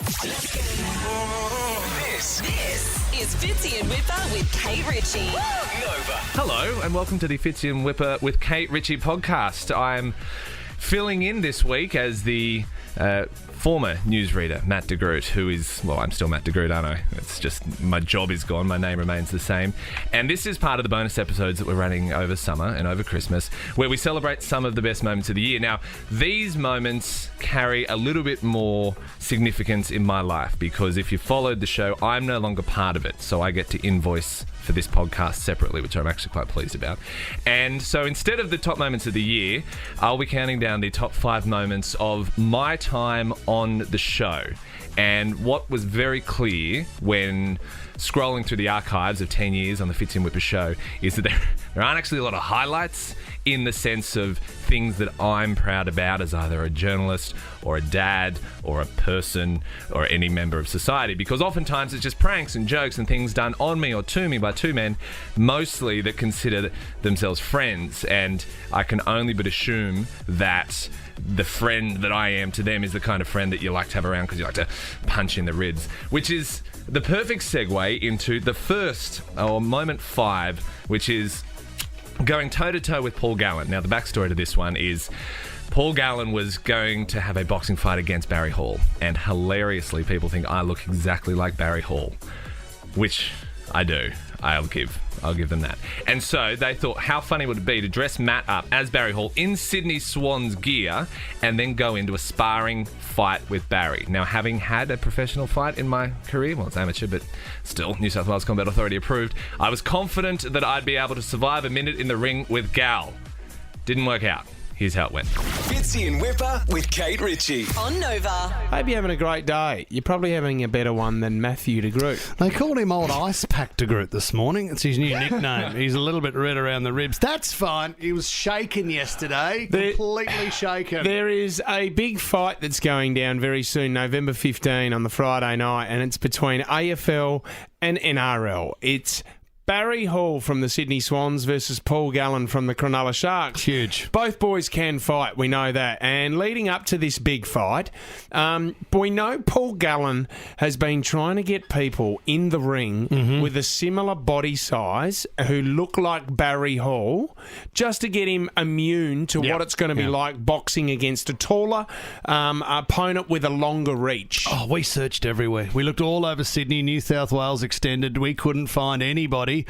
This is Fitzy and Wippa with Kate Ritchie. Nova. Hello and welcome to the Fitzy and Wippa with Kate Ritchie podcast. I'm filling in this week as the former newsreader, Matt de Groot, who is, well, I'm still Matt de Groot, aren't I? It's just, my job is gone, my name remains the same. And this is part of the bonus episodes that we're running over summer and over Christmas, where we celebrate some of the best moments of the year. Now, these moments carry a little bit more significance in my life, because if you followed the show, I'm no longer part of it, so I get to invoice for this podcast separately, which I'm actually quite pleased about. And so instead of the top moments of the year, I'll be counting down the top 5 moments of my time on the show. And what was very clear when scrolling through the archives of 10 years on the Fitzy and Wippa show is that there aren't actually a lot of highlights in the sense of things that I'm proud about as either a journalist or a dad or a person or any member of society, because oftentimes it's just pranks and jokes and things done on me or to me by two men, mostly that consider themselves friends, and I can only but assume that the friend that I am to them is the kind of friend that you like to have around because you like to punch in the ribs, which is the perfect segue into the first, or moment 5, which is going toe-to-toe with Paul Gallen. Now, the backstory to this one is Paul Gallen was going to have a boxing fight against Barry Hall, and hilariously, people think I look exactly like Barry Hall, which I do. I'll give them that. And so they thought, how funny would it be to dress Matt up as Barry Hall in Sydney Swans gear and then go into a sparring fight with Barry. Now, having had a professional fight in my career, well, it's amateur, but still, New South Wales Combat Authority approved, I was confident that I'd be able to survive a minute in the ring with Gal. Didn't work out. Here's how it went. Fitzy and Wippa with Kate Ritchie. On Nova. Hope you're having a great day. You're probably having a better one than Matthew de Groot. They called him Old Ice Pack de Groot this morning. It's his new nickname. He's a little bit red around the ribs. That's fine. He was shaken yesterday. Completely shaken. There is a big fight that's going down very soon, November 15 on the Friday night, and it's between AFL and NRL. It's Barry Hall from the Sydney Swans versus Paul Gallen from the Cronulla Sharks. Huge. Both boys can fight, we know that. And leading up to this big fight, we know Paul Gallen has been trying to get people in the ring with a similar body size who look like Barry Hall, just to get him immune to what it's going to be like boxing against a taller opponent with a longer reach. Oh, we searched everywhere. We looked all over Sydney, New South Wales extended. We couldn't find anybody.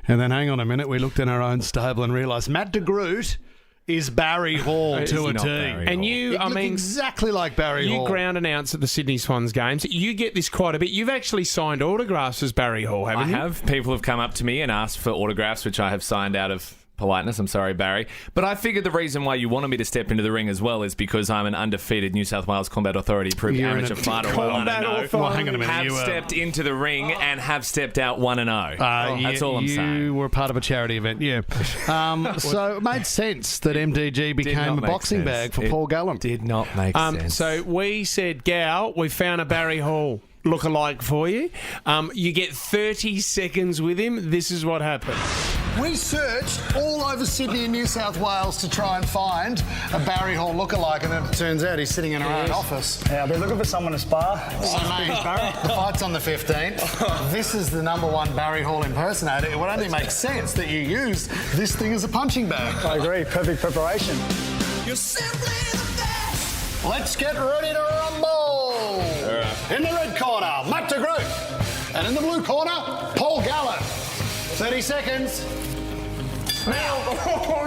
And then, hang on a minute, we looked in our own stable and realised Matt de Groot is Barry Hall to a T. And you, I mean, exactly like Barry Hall. You ground announce at the Sydney Swans games. You get this quite a bit. You've actually signed autographs as Barry Hall, haven't you? I have. People have come up to me and asked for autographs, which I have signed out of politeness. I'm sorry, Barry. But I figured the reason why you wanted me to step into the ring as well is because I'm an undefeated New South Wales Combat Authority approved amateur fighter. Well, hang on a minute. Have stepped into the ring and have stepped out 1-0. That's all I'm saying. You were part of a charity event, yeah. So it made sense that MDG became a boxing bag for Paul Gallen. Did not make sense. So we said, Gal, we found a Barry Hall look-alike for you. You get 30 seconds with him. This is what happened. We searched all over Sydney and New South Wales to try and find a Barry Hall lookalike, and then it turns out he's sitting in our own office. Yeah, I've been looking for someone to spar. So, mate, the fight's on the 15th. This is the #1 Barry Hall impersonator. It would only make sense that you use this thing as a punching bag. I agree. Perfect preparation. You're simply the best. Let's get ready to rumble. In the red corner, Matt de Groot. And in the blue corner, Paul Gallen. 30 seconds. Now, I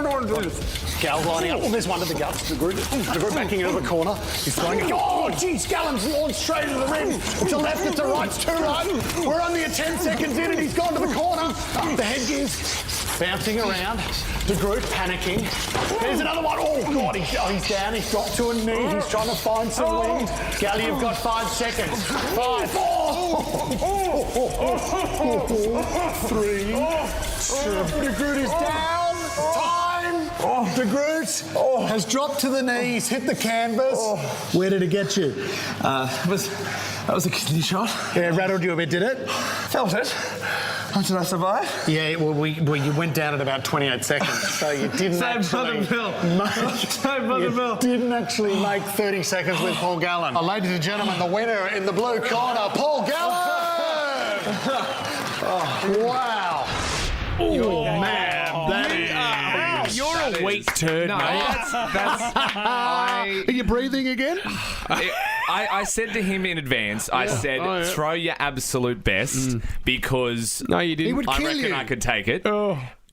don't want to do this. Gal lining up. Oh, there's one to the guts. De Groot backing into the corner. He's throwing it. Oh, geez, Gallen's launched straight into the rim. It's a left, it's a right, it's too right. We're only 10 seconds in and he's gone to the corner. The headgear's bouncing around. De Groot panicking. There's another one. Oh, God, he's down. He's dropped to a knee. He's trying to find some wind. Gal, you've got 5 seconds. 5, 3, 2. De Groot is down. Time. De Groot has dropped to the knees, hit the canvas. Where did it get you? That was a kidney shot. Yeah, rattled you a bit, did it? Felt it. Did I survive? Yeah, well, you went down at about 28 seconds, so you didn't didn't actually make 30 seconds with Paul Gallen. Ladies and gentlemen, the winner in the blue corner, Paul Gallen! Wow. Oh, man. You're a weak turd, No, mate. Are you breathing again? I said to him in advance, I said, throw your absolute best because No, you didn't. He would I kill reckon you. I could take it.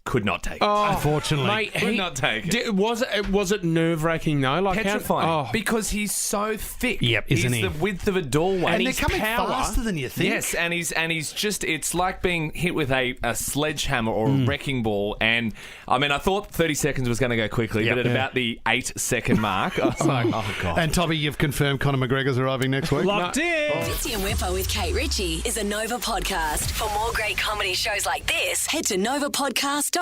Could not take it. Unfortunately. Mate, Could not take it. Was it nerve-wracking, though? Like Petrifying. Because he's so thick. Yep, isn't he's he? the width of a doorway. And they're his coming power- faster than you think. Yes, and he's just, it's like being hit with a sledgehammer or a wrecking ball. And I mean, I thought 30 seconds was going to go quickly, but at about the 8-second mark, I was like, oh, God. And Toby, you've confirmed Conor McGregor's arriving next week. Locked in. Fitzy and Wippa with Kate Ritchie is a Nova podcast. For more great comedy shows like this, head to novapodcast.com.au.